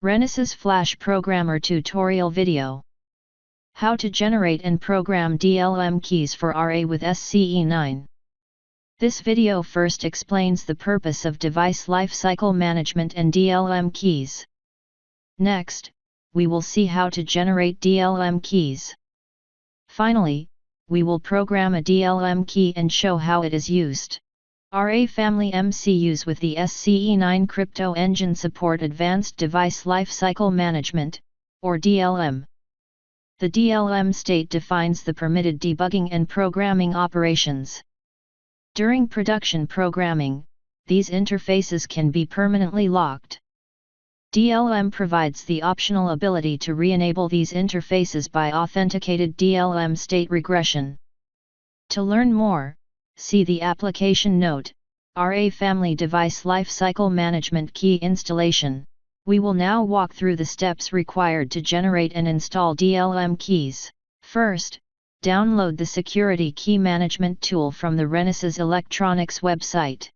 Renesas Flash Programmer Tutorial Video. How to generate and program DLM keys for RA with SCE9. This video first explains the purpose of device lifecycle management and DLM keys. Next, we will see how to generate DLM keys. Finally, we will program a DLM key and show how it is used. RA family MCUs with the SCE9 crypto engine support Advanced Device Lifecycle Management, or DLM. The DLM state defines the permitted debugging and programming operations. During production programming, these interfaces can be permanently locked. DLM provides the optional ability to re-enable these interfaces by authenticated DLM state regression. To learn more, see the application note, RA Family Device Lifecycle Management Key Installation. We will now walk through the steps required to generate and install DLM keys. First, download the Security Key Management tool from the Renesas Electronics website.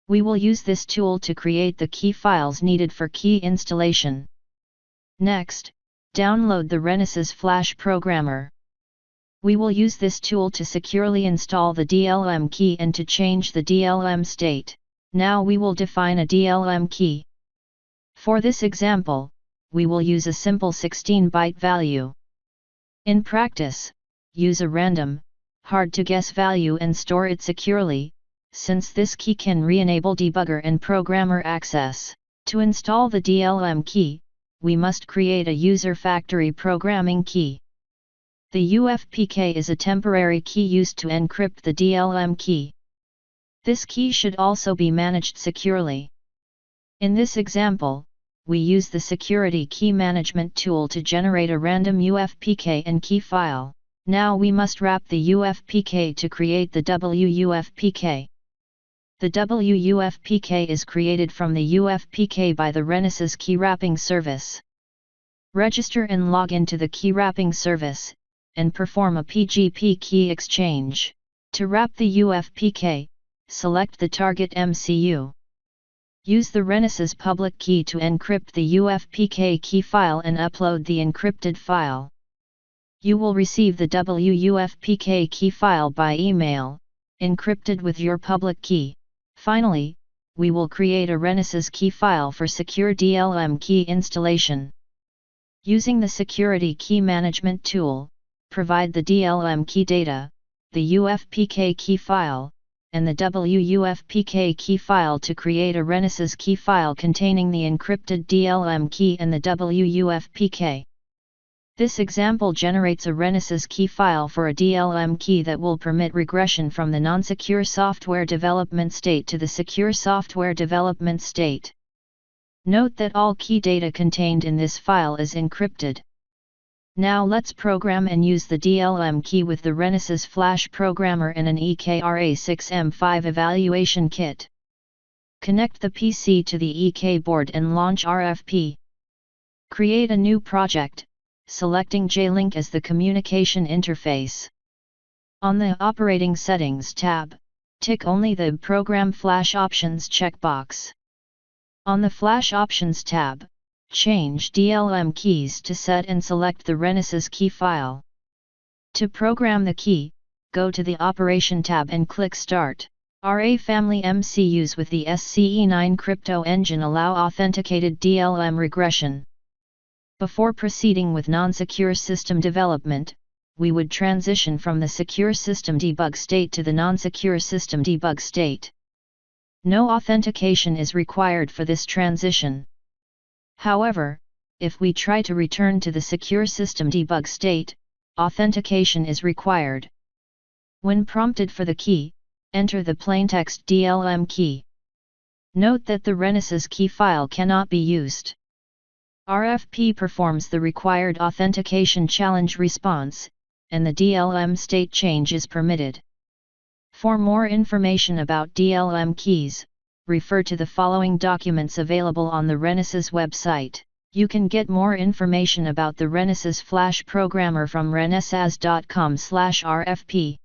We will use this tool to create the key files needed for key installation. Next, download the Renesas Flash Programmer. We will use this tool to securely install the DLM key and to change the DLM state. Now we will define a DLM key. For this example, we will use a simple 16-byte value. In practice, use a random, hard-to-guess value and store it securely, since this key can re-enable debugger and programmer access. To install the DLM key, we must create a user factory programming key. The UFPK is a temporary key used to encrypt the DLM key. This key should also be managed securely. In this example, we use the Security Key Management tool to generate a random UFPK and key file. Now we must wrap the UFPK to create the WUFPK. The WUFPK is created from the UFPK by the Renesas key wrapping service. Register and log into the key wrapping service, and perform a PGP key exchange. To wrap the UFPK, select the target MCU. Use the Renesas public key to encrypt the UFPK key file and upload the encrypted file. You will receive the WUFPK key file by email, encrypted with your public key. Finally, we will create a Renesas key file for secure DLM key installation. Using the Security Key Management tool, provide the DLM key data, the UFPK key file, and the WUFPK key file to create a Renesas key file containing the encrypted DLM key and the WUFPK. This example generates a Renesas key file for a DLM key that will permit regression from the non-secure software development state to the secure software development state. Note that all key data contained in this file is encrypted. Now let's program and use the DLM key with the Renesas Flash Programmer and an EK-RA6M5 evaluation kit. Connect the PC to the EK board and launch RFP. Create a new project, selecting J-Link as the communication interface. On the Operating Settings tab, tick only the Program Flash Options checkbox. On the Flash Options tab, change DLM keys to set and select the Renesas key file. To program the key, go to the Operation tab and click Start. RA Family MCUs with the SCE9 crypto engine allow authenticated DLM regression. Before proceeding with non-secure system development, we would transition from the secure system debug state to the non-secure system debug state. No authentication is required for this transition. However, if we try to return to the secure system debug state, authentication is required. When prompted for the key, enter the plaintext DLM key. Note that the Renesas key file cannot be used. RFP performs the required authentication challenge response, and the DLM state change is permitted. For more information about DLM keys, refer to the following documents available on the Renesas website. You can get more information about the Renesas Flash Programmer from renesas.com/rfp.